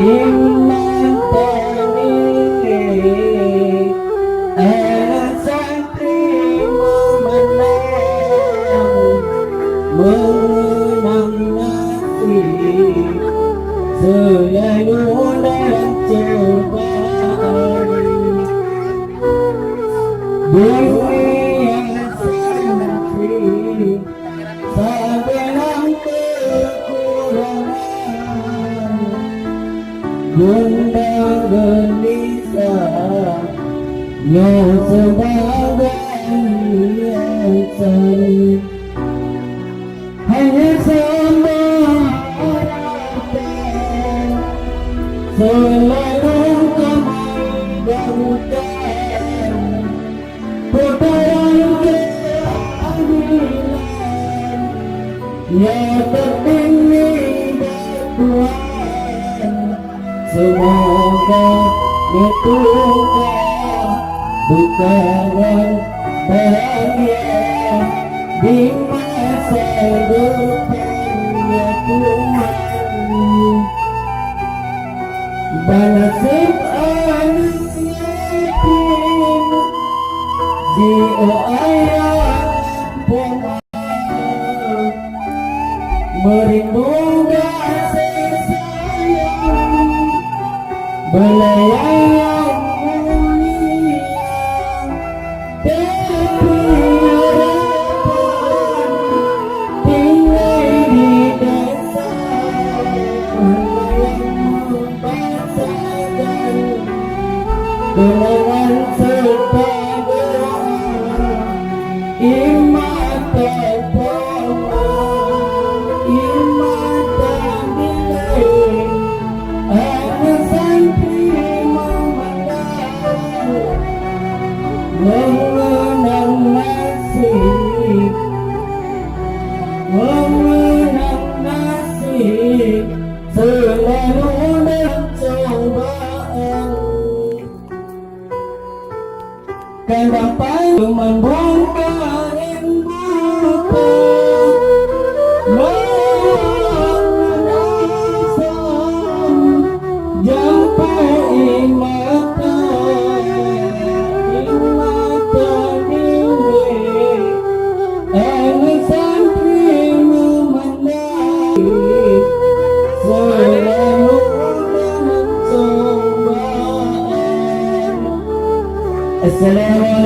iman tani anak santri menang nasib selalu dalam cobaan dunia santri sabelang kekurangan gundah gelisah yang sebagai hiasan hanya sama harapan selalu kemampuan putaran keadilan yang tertinggi bertuhan semoga ditutup bukan bahagia di masa depan ya Tuhan banasib anak yatim jika ayah pun merindu kasih sayang belayang mulia tapi harapan tinggal di dasar yang membasakan kenangan serta doa iman terpoma iman ternilai anak santri memandang mengenang nasib selalu dalam cobaan kadang payung membongkar buka mengenasam jampai mata diri anak santri memandang selalu dalam cobaan. Assalamualaikum